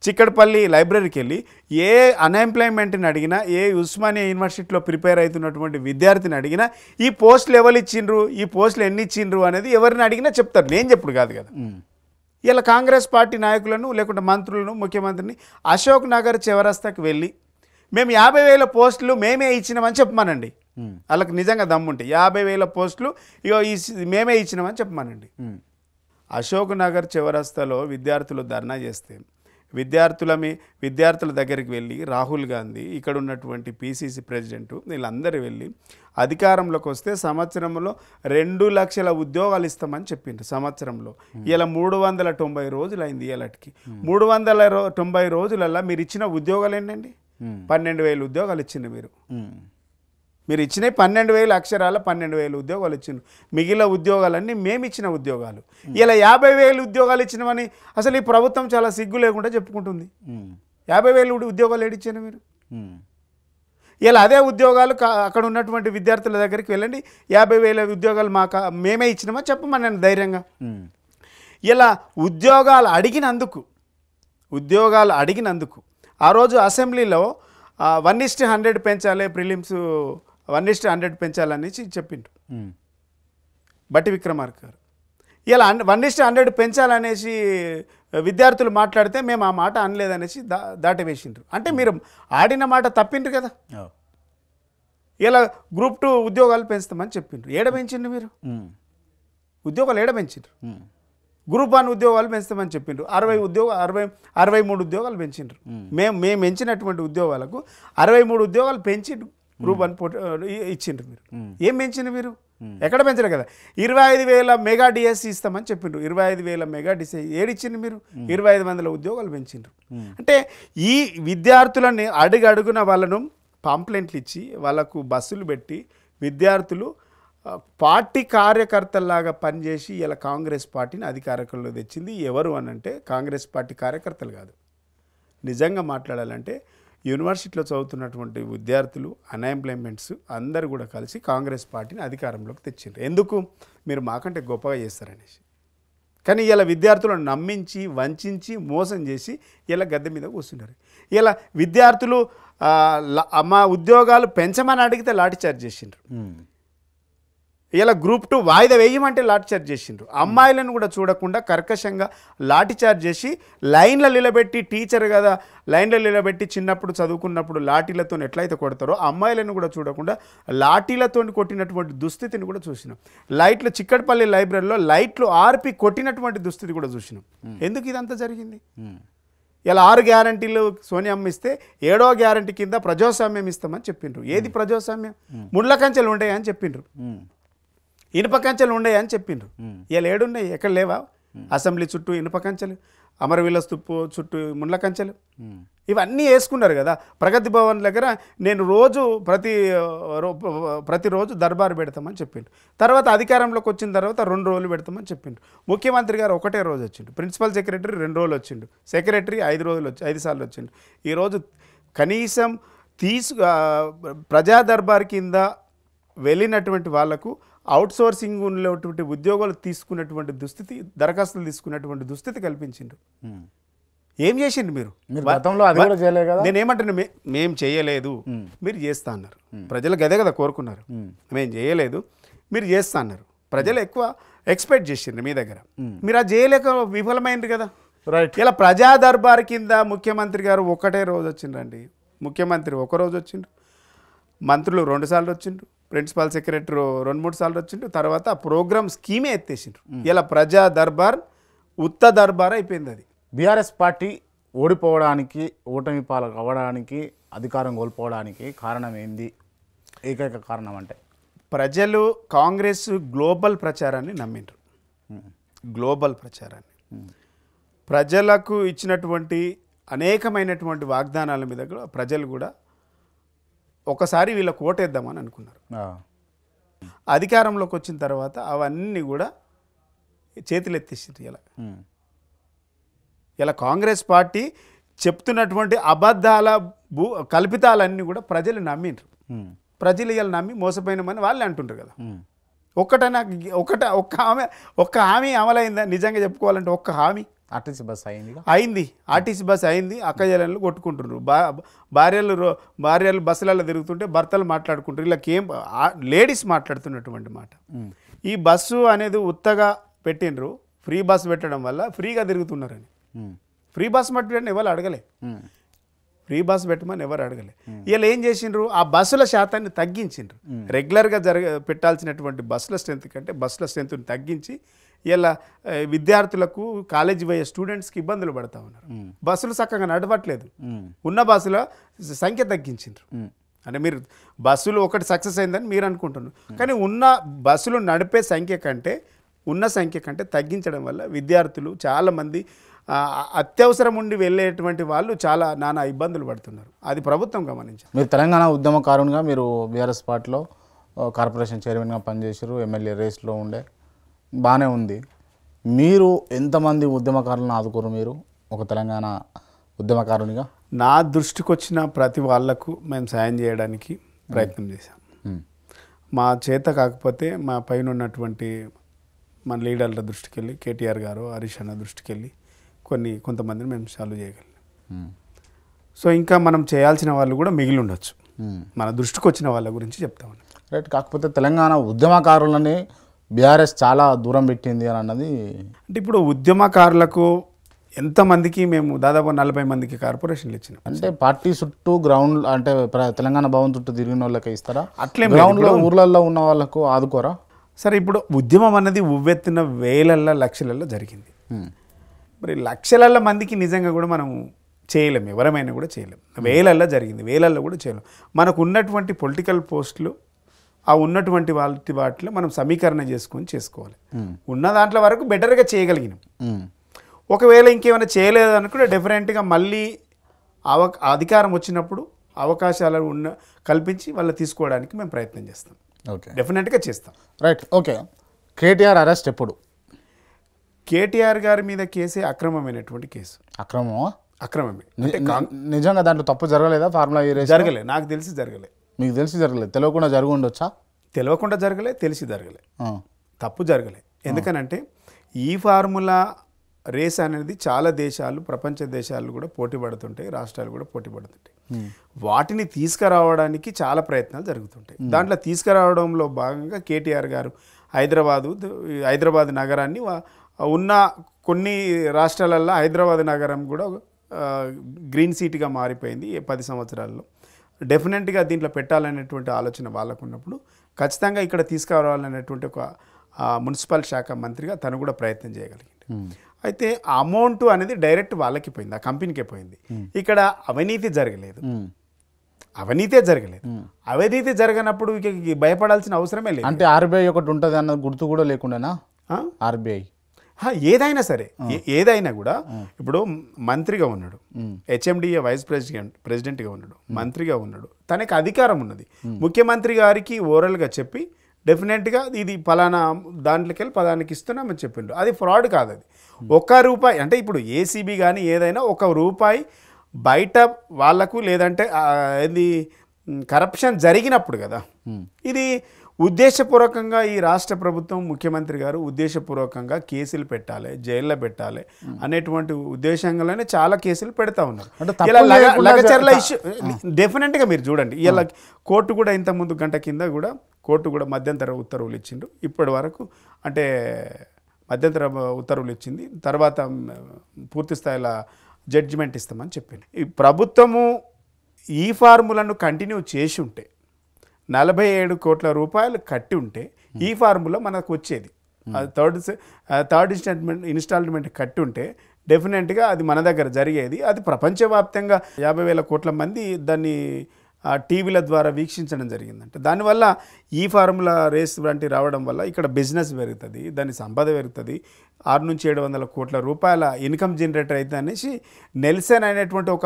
B: చిక్కడపల్లి లైబ్రరీకి వెళ్ళి ఏ అన్ఎంప్లాయ్మెంట్ని అడిగినా, ఏ ఉస్మానియా యూనివర్సిటీలో ప్రిపేర్ అవుతున్నటువంటి విద్యార్థిని అడిగినా ఈ పోస్టులు ఎవరు ఇచ్చిండ్రు, ఈ పోస్టులు ఎన్ని ఇచ్చిండ్రు అనేది ఎవరిని అడిగినా చెప్తారు, నేను చెప్పుడు కాదు కదా. ఇలా కాంగ్రెస్ పార్టీ నాయకులను లేకుంటే మంత్రులను ముఖ్యమంత్రిని అశోక్ నగర్ చివరస్తకి వెళ్ళి మేము 50,000 పోస్టులు మేమే ఇచ్చినామని చెప్పమానండి. వాళ్ళకి నిజంగా దమ్ముంటే 50,000 పోస్టులు ఇగో మేమే ఇచ్చినామని చెప్పమానండి. అశోక్ నగర్ చివరస్తలో విద్యార్థులు ధర్నా చేస్తే విద్యార్థుల దగ్గరికి వెళ్ళి రాహుల్ గాంధీ, ఇక్కడ ఉన్నటువంటి పిసిసి ప్రెసిడెంట్, వీళ్ళందరూ వెళ్ళి అధికారంలోకి వస్తే సంవత్సరంలో 2 లక్షల ఉద్యోగాలు ఇస్తామని చెప్పిండ్రు. సంవత్సరంలో ఇలా 390 రోజులు అయింది. ఇలాంటికి 390 రోజులల్లో మీరు ఇచ్చిన ఉద్యోగాలు ఏంటండి? 12,000 ఉద్యోగాలు ఇచ్చిండ్రు. మీరు ఇచ్చినవి 12,000 అక్షరాల 12,000 ఉద్యోగాలు ఇచ్చిండ్రు. మిగిలిన ఉద్యోగాలన్నీ మేము ఇచ్చిన ఉద్యోగాలు. ఇలా 50,000 ఉద్యోగాలు ఇచ్చినామని అసలు ఈ ప్రభుత్వం చాలా సిగ్గు లేకుండా చెప్పుకుంటుంది. 50,000 ఉద్యోగాలు ఏడిచ్చాను మీరు. ఇలా అదే ఉద్యోగాలు అక్కడ ఉన్నటువంటి విద్యార్థుల దగ్గరికి వెళ్ళండి, 50,000 ఉద్యోగాలు మేమే ఇచ్చినామా చెప్పమని ధైర్యంగా. ఇలా ఉద్యోగాలు అడిగినందుకు ఆ రోజు అసెంబ్లీలో 1:100 పెంచాలి, ప్రిలిమ్స్ 1:100 పెంచాలనేసి చెప్పిండ్రు బట్టి విక్రమార్క గారు. ఇలా 1:100 పెంచాలనేసి విద్యార్థులు మాట్లాడితే మేము ఆ మాట అనలేదనేసి దాటవేసిండ్రు. అంటే మీరు ఆడిన మాట తప్పిండ్రు కదా. ఇలా గ్రూప్ 2 ఉద్యోగాలు పెంచుతామని చెప్పిండ్రు. ఏడ పెంచిండ్రు మీరు ఉద్యోగాలు? ఏడ పెంచిండ్రు? గ్రూప్ 1 ఉద్యోగాలు పెంచుతామని చెప్పిండ్రు. 63 ఉద్యోగాలు పెంచిండ్రు. మేము పెంచినటువంటి ఉద్యోగాలకు 63 ఉద్యోగాలు పెంచి గ్రూప్ 1 ఇచ్చిండ్రు. మీరు ఏం పెంచిండ్రు? మీరు ఎక్కడ పెంచలే కదా. 25,000 మెగా డిఎస్సి ఇస్తామని చెప్పిండ్రు. 25,000 మెగా డిఎస్సి ఏడిచ్చిండ్రు మీరు? 2500 ఉద్యోగాలు పెంచిండ్రు. అంటే ఈ విద్యార్థులని అడుగున వాళ్ళను పాంప్లెంట్లు ఇచ్చి వాళ్ళకు బస్సులు పెట్టి విద్యార్థులు పార్టీ కార్యకర్తల్లాగా పనిచేసి ఇలా కాంగ్రెస్ పార్టీని అధికారంలో తెచ్చింది ఎవరు అని అంటే కాంగ్రెస్ పార్టీ కార్యకర్తలు కాదు. నిజంగా మాట్లాడాలంటే యూనివర్సిటీలో చదువుతున్నటువంటి విద్యార్థులు, అన్ఎంప్లాయ్మెంట్స్ అందరూ కూడా కలిసి కాంగ్రెస్ పార్టీని అధికారంలోకి తెచ్చిండ్రు. ఎందుకు? మీరు మాకంటే గొప్పగా చేస్తారనేసి. కానీ ఇలా విద్యార్థులను నమ్మించి వంచి మోసం చేసి ఇలా గద్దె మీద కూర్చున్నారు. ఇలా విద్యార్థులు మా ఉద్యోగాలు పెంచమని అడిగితే లాఠీ చార్జ్ చేసిండ్రు. ఇలా గ్రూప్ 2 వాయిదా వేయమంటే లాఠీ చార్జ్ చేసిండ్రు. అమ్మాయిలను కూడా చూడకుండా కర్కశంగా లాఠీ చార్జ్ చేసి లైన్లో నిలబెట్టి, టీచర్ కదా లైన్లో నిలబెట్టి చిన్నప్పుడు చదువుకున్నప్పుడు లాఠీలతో ఎట్లయితే కొడతారో అమ్మాయిలను కూడా చూడకుండా లాఠీలతో కొట్టినటువంటి దుస్థితిని కూడా చూసినాం. లైట్లు చిక్కడపల్లి లైబ్రరీలో లైట్లు ఆర్పి కొట్టినటువంటి దుస్థితి కూడా చూసినాం. ఎందుకు ఇదంతా జరిగింది? ఇలా 6 గ్యారంటీలు సోనియమ్మ ఇస్తే 7వ గ్యారంటీ కింద ప్రజాస్వామ్యం ఇస్తామని చెప్పిండ్రు. ఏది ప్రజాస్వామ్యం? ముళ్ళ కంచెలు ఉంటాయని చెప్పిండ్రు, ఇనుప కంచెలు ఉన్నాయని చెప్పిండ్రు. ఇలా ఏడున్నాయి? ఎక్కడ లేవా? అసెంబ్లీ చుట్టూ ఇనుప కంచెలు, అమరవీల స్తుప్పు చుట్టూ ముళ్ళ కంచెలు, ఇవన్నీ వేసుకున్నారు కదా. ప్రగతి భవన్ దగ్గర నేను ప్రతిరోజు దర్బారు పెడతామని చెప్పిండు. తర్వాత అధికారంలోకి వచ్చిన తర్వాత 2 రోజులు పెడతామని చెప్పిండు. ముఖ్యమంత్రి గారు ఒకటే రోజు వచ్చిండు, ప్రిన్సిపల్ సెక్రటరీ 2 రోజులు వచ్చిండు, సెక్రటరీ 5 సార్లు వచ్చిండు. ఈరోజు కనీసం ప్రజా దర్బార్ కింద వెళ్ళినటువంటి వాళ్లకు అవుట్సోర్సింగ్ ఉన్నటువంటి ఉద్యోగాలు తీసుకున్నటువంటి దుస్థితి, దరఖాస్తులు తీసుకున్నటువంటి దుస్థితి కల్పించిండ్రు. ఏం చేసిండు మీరు? నేనేమంటున్నా, మేము చేయలేదు, మీరు చేస్తా అన్నారు. ప్రజలు గదే కదా కోరుకున్నారు. మేము చేయలేదు, మీరు చేస్తా అన్నారు. ప్రజలు ఎక్కువ ఎక్స్పెక్ట్ చేసిండ్రు మీ దగ్గర, మీరు అది చేయలేక విఫలమైంది కదా. ఇలా ప్రజా దర్బార్ కింద ముఖ్యమంత్రి గారు ఒకటే రోజు వచ్చిండ్రండి. ముఖ్యమంత్రి ఒకరోజు వచ్చిండ్రు, మంత్రులు 2 సార్లు వచ్చిండ్రు, ప్రిన్సిపల్ సెక్రటరీ 2-3 సార్లు వచ్చిండ్రు. తర్వాత ఆ ప్రోగ్రామ్ స్కీమే ఎత్తేసిండ్రు. ఇలా ప్రజా దర్బార్ ఉత్త దర్బార్ అయిపోయింది. అది
A: బీఆర్ఎస్ పార్టీ ఓడిపోవడానికి, ఓటమి పాలు అవ్వడానికి, అధికారం కోల్పోవడానికి కారణం ఏంది? ఏకైక కారణం అంటే
B: ప్రజలు కాంగ్రెస్ గ్లోబల్ ప్రచారాన్ని నమ్మిండ్రు. గ్లోబల్ ప్రచారాన్ని, ప్రజలకు ఇచ్చినటువంటి అనేకమైనటువంటి వాగ్దానాల మీద కూడా ప్రజలు కూడా ఒకసారి వీళ్ళ కోటేద్దామని అనుకున్నారు. అధికారంలోకి వచ్చిన తర్వాత అవన్నీ కూడా చేతులు ఎత్తేసిండ్రు. ఇలా కాంగ్రెస్ పార్టీ చెప్తున్నటువంటి అబద్ధాల కల్పితాలన్నీ కూడా ప్రజలు నమ్మిండ్రు. ప్రజలు ఇలా నమ్మి మోసపోయినామని వాళ్ళే అంటుంటారు కదా. ఒక్క హామీ అమలైందా? నిజంగా చెప్పుకోవాలంటే ఒక్క హామీ
A: ఆర్టీసీ బస్
B: అయింది. ఆర్టీసీ బస్ అయింది. అక్కజలను కొట్టుకుంటున్నారు. భార్యలు బస్సులలో తిరుగుతుంటే భర్తలు మాట్లాడుకుంటారు. వీళ్ళకేం లేడీస్ మాట్లాడుతున్నటువంటి మాట. ఈ బస్సు అనేది ఉత్తగా పెట్టిండ్రు, ఫ్రీ బస్ పెట్టడం వల్ల ఫ్రీగా తిరుగుతున్నారని. ఫ్రీ బస్ పెట్టమని ఎవరు అడగలే, ఫ్రీ బస్ పెట్టమని ఎవరు అడగలే. వీళ్ళు ఏం చేసిండ్రు? ఆ బస్సుల శాతాన్ని తగ్గించిండ్రు. రెగ్యులర్గా పెట్టాల్సినటువంటి బస్సుల స్ట్రెంత్ కంటే బస్సుల స్ట్రెంత్ని తగ్గించి ఇలా విద్యార్థులకు, కాలేజీ పోయే స్టూడెంట్స్కి ఇబ్బందులు పడతా ఉన్నారు. బస్సులు చక్కగా నడవట్లేదు. ఉన్న బస్సుల సంఖ్య తగ్గించిండ్రు. అంటే మీరు బస్సులు ఒకటి సక్సెస్ అయిందని మీరు అనుకుంటున్నారు, కానీ ఉన్న బస్సులు నడిపే సంఖ్య కంటే ఉన్న సంఖ్య కంటే తగ్గించడం వల్ల విద్యార్థులు చాలామంది అత్యవసరం ఉండి వెళ్ళేటువంటి వాళ్ళు చాలా నానా ఇబ్బందులు పడుతున్నారు. అది ప్రభుత్వం గమనించారు.
A: మీరు తెలంగాణ ఉద్యమకారునిగా మీరు బీఆర్ఎస్ పార్టీలో కార్పొరేషన్ చైర్మన్గా పనిచేశారు, ఎమ్మెల్యే రేస్లో ఉండే, బాగానే ఉంది. మీరు ఎంతమంది ఉద్యమకారులను ఆదుకోరు? మీరు ఒక తెలంగాణ ఉద్యమకారునిగా
B: నా దృష్టికి వచ్చిన ప్రతి వాళ్లకు మేము సాయం చేయడానికి ప్రయత్నం చేశాం. మా చేత కాకపోతే మా పైన ఉన్నటువంటి మన లీడర్ల దృష్టికి వెళ్ళి, కేటీఆర్ గారు, హరీష్ అన్న దృష్టికి వెళ్ళి కొంతమందిని మేము సాల్వ్ చేయగలిగాం. సో ఇంకా మనం చేయాల్సిన వాళ్ళు కూడా మిగిలి ఉండొచ్చు. మన దృష్టికి వచ్చిన వాళ్ళ గురించి చెప్తామని.
A: రైట్. కాకపోతే తెలంగాణ ఉద్యమకారులని బీఆర్ఎస్ చాలా దూరం పెట్టింది అని అన్నది.
B: అంటే ఇప్పుడు ఉద్యమకారులకు ఎంతమందికి మేము దాదాపు 40 మందికి కార్పొరేషన్లు ఇచ్చినాం.
A: అంటే పార్టీ చుట్టూ గ్రౌండ్ అంటే తెలంగాణ భవన్ చుట్టూ తిరిగిన వాళ్ళకి ఇస్తారా? అట్లే గ్రౌండ్లో ఊర్లలో ఉన్న వాళ్ళకు ఆదుకోరా?
B: సరే, ఇప్పుడు ఉద్యమం అన్నది ఉవ్వెత్తున వేలల్లో లక్షలలో జరిగింది. మరి లక్షల మందికి నిజంగా కూడా మనం చేయలేము, ఎవరమైనా కూడా చేయలేము. వేలల్లో జరిగింది, వేలల్లో కూడా చేయలేము. మనకు ఉన్నటువంటి పొలిటికల్ పోస్టులు ఆ ఉన్నటువంటి వాటిలో మనం సమీకరణ చేసుకోవాలి ఉన్న దాంట్లో వరకు బెటర్గా చేయగలిగినాం. ఒకవేళ ఇంకేమైనా చేయలేదు అనుకుంటే డెఫినెట్గా మళ్ళీ అధికారం వచ్చినప్పుడు అవకాశాలు కల్పించి వాళ్ళు తీసుకోవడానికి మేము ప్రయత్నం చేస్తాం.
A: ఓకే,
B: డెఫినెట్గా చేస్తాం.
A: రైట్. ఓకే, కేటీఆర్ అరెస్ట్ ఎప్పుడు?
B: కేటీఆర్ గారి మీద కేసే అక్రమమైనటువంటి కేసు. అక్రమమే.
A: నిజంగా దాంట్లో తప్పు జరగలేదా? ఫార్ములా
B: జరగలే, నాకు తెలిసి జరగలే.
A: మీకు తెలిసి జరగలేదు, తెలియకుండా జరిగి ఉండొచ్చా?
B: తెలియకుండా జరగలే, తెలిసి జరగలే, తప్పు జరగలే. ఎందుకనంటే ఈ ఫార్ములా రేస్ అనేది చాలా దేశాలు, ప్రపంచ దేశాలు కూడా పోటీ పడుతుంటాయి, రాష్ట్రాలు కూడా పోటీ పడుతుంటాయి. వాటిని తీసుకురావడానికి చాలా ప్రయత్నాలు జరుగుతుంటాయి. దాంట్లో తీసుకురావడంలో భాగంగా కేటీఆర్ గారు హైదరాబాద్ నగరాన్ని ఉన్న కొన్ని రాష్ట్రాలల్లో హైదరాబాద్ నగరం కూడా గ్రీన్ సిటీగా మారిపోయింది 10 సంవత్సరాల్లో. డెఫినెట్గా దీంట్లో పెట్టాలనేటువంటి ఆలోచన వాళ్ళకు ఉన్నప్పుడు ఖచ్చితంగా ఇక్కడ తీసుకురావాలనేటువంటి ఒక మున్సిపల్ శాఖ మంత్రిగా తను కూడా ప్రయత్నం చేయగలిగింది. అయితే అమౌంట్ అనేది డైరెక్ట్ వాళ్ళకి పోయింది, ఆ కంపెనీకే పోయింది. ఇక్కడ అవినీతి జరగలేదు. అవినీతి జరగనప్పుడు భయపడాల్సిన అవసరమే లేదు.
A: అంటే ఆర్బీఐ ఒకటి ఉంటుంది అన్న గుర్తు కూడా లేకుండానా? ఆర్బీఐ
B: ఏదైనా సరే, ఏదైనా కూడా ఇప్పుడు మంత్రిగా ఉన్నాడు, హెచ్ఎండిఏ వైస్ ప్రెసిడెంట్గా ఉన్నాడు, మంత్రిగా ఉన్నాడు, తనకి అధికారం ఉన్నది. ముఖ్యమంత్రి గారికి ఓరల్గా చెప్పి డెఫినెట్గా ఇది పలానా దాంట్లోకి వెళ్ళి పలానికి ఇస్తున్నామని చెప్పిండు. అది ఫ్రాడ్ కాదు. అది ₹1 అంటే ఇప్పుడు ఏసీబీ కానీ ఏదైనా ₹1 బయట వాళ్లకు లేదంటే ఇది కరప్షన్ జరిగినప్పుడు కదా. ఇది ఉద్దేశపూర్వకంగా ఈ రాష్ట్ర ప్రభుత్వం ముఖ్యమంత్రి గారు ఉద్దేశపూర్వకంగా కేసులు పెట్టాలి, జైల్లో పెట్టాలి అనేటువంటి ఉద్దేశంగానే చాలా కేసులు పెడతా ఉన్నారు. ఇలా లగచర్ల ఇష్యూ డెఫినెట్గా మీరు చూడండి. ఇలా కోర్టు కూడా ఇంతకుముందు గంట కింద కూడా కోర్టు కూడా మధ్యంతర ఉత్తర్వులు ఇచ్చిండు. ఇప్పటి వరకు అంటే మధ్యంతర ఉత్తర్వులు ఇచ్చింది, తర్వాత పూర్తి స్థాయిలో జడ్జిమెంట్ ఇస్తామని చెప్పింది. ఈ ప్రభుత్వము ఈ ఫార్ములను కంటిన్యూ చేసి ఉంటే 47 కోట్ల రూపాయలు కట్టి ఉంటే ఈ ఫార్ములా మనకు వచ్చేది. థర్డ్ ఇన్స్టాల్మెంట్ కట్టి ఉంటే డెఫినెట్గా అది మన దగ్గర జరిగేది. అది ప్రపంచవ్యాప్తంగా 50,000 కోట్ల మంది దాన్ని టీవీల ద్వారా వీక్షించడం జరిగిందంటే దానివల్ల ఈ ఫార్ములా రేస్ వంటి రావడం వల్ల ఇక్కడ బిజినెస్ పెరుగుతుంది, దాని సంపద పెరుగుతుంది, 600 నుంచి 700 కోట్ల రూపాయల ఇన్కమ్ జనరేటర్ అయితే అనేసి నెల్సన్ అనేటువంటి ఒక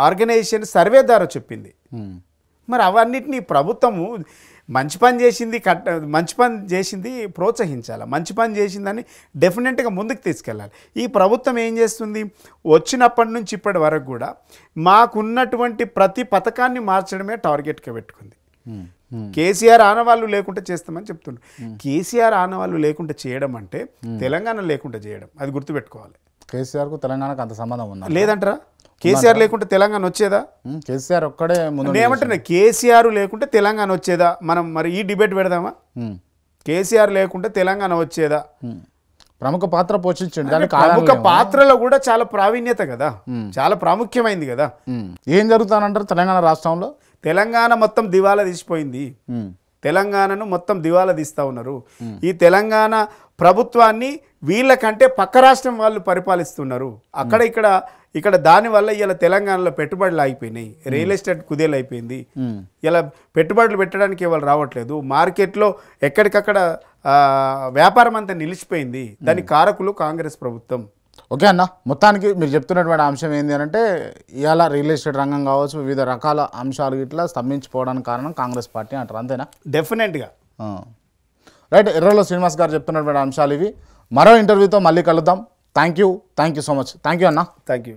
B: ఆర్గనైజేషన్ సర్వే ద్వారా చెప్పింది. మరి అవన్నిటినీ ప్రభుత్వము మంచి పని చేసింది ప్రోత్సహించాలి, మంచి పని చేసిందని డెఫినెట్గా ముందుకు తీసుకెళ్ళాలి. ఈ ప్రభుత్వం ఏం చేస్తుంది, వచ్చినప్పటి నుంచి ఇప్పటి వరకు కూడా మాకున్నటువంటి ప్రతి పథకాన్ని మార్చడమే టార్గెట్గా పెట్టుకుంది. కేసీఆర్ ఆనవాళ్ళు లేకుండా చేస్తామని చెప్తుండ్రు. కేసీఆర్ ఆనవాళ్ళు లేకుండా చేయడం అంటే తెలంగాణ లేకుండా చేయడం, అది గుర్తుపెట్టుకోవాలి.
A: కేసీఆర్కు తెలంగాణకు అంత సంబంధం ఉందా?
B: లేదంటారా? కేసీఆర్ లేకుంటే తెలంగాణ వచ్చేదా?
A: కేసీఆర్ ఒక్కడే ముందు
B: ఏమంటున్నా, కేసీఆర్ లేకుంటే తెలంగాణ వచ్చేదా? మనం మరి ఈ డిబేట్ పెడదామా? కేసీఆర్ లేకుంటే తెలంగాణ వచ్చేదా?
A: ప్రముఖ పాత్ర పోషించండి.
B: ప్రముఖ పాత్రలో కూడా చాలా ప్రావీణ్యత కదా, చాలా ప్రాముఖ్యమైంది కదా.
A: ఏం జరుగుతానంటారు తెలంగాణ రాష్ట్రంలో?
B: తెలంగాణ మొత్తం దివాలా తీసిపోయింది. తెలంగాణను మొత్తం దివాలా తీస్తూ ఉన్నారు. ఈ తెలంగాణ ప్రభుత్వాన్ని వీళ్ళకంటే పక్క రాష్ట్రం వాళ్ళు పరిపాలిస్తున్నారు. అక్కడ ఇక్కడ దానివల్ల ఇలా తెలంగాణలో పెట్టుబడులు ఆగిపోయినాయి, రియల్ ఎస్టేట్ కుదేలు అయిపోయింది. ఇలా పెట్టుబడులు పెట్టడానికి వాళ్ళు రావట్లేదు, మార్కెట్లో ఎక్కడికక్కడ వ్యాపారం అంతా నిలిచిపోయింది. దానికి కారకులు కాంగ్రెస్ ప్రభుత్వం.
A: ఓకే అన్న, మొత్తానికి మీరు చెప్తున్నటువంటి అంశం ఏంటి అంటే ఇవాళ రియల్ ఎస్టేట్ రంగం కావచ్చు, వివిధ రకాల అంశాలు ఇట్లా స్తంభించిపోవడానికి కారణం కాంగ్రెస్ పార్టీ అంటారు, అంతేనా?
B: డెఫినెట్గా.
A: రైట్. ఎర్రలో శ్రీనివాస్ గారు చెప్తున్నటువంటి అంశాలు ఇవి. మరో ఇంటర్వ్యూతో మళ్ళీ కలుద్దాం. Thank you so much. Thank you అన్న.
B: Thank you.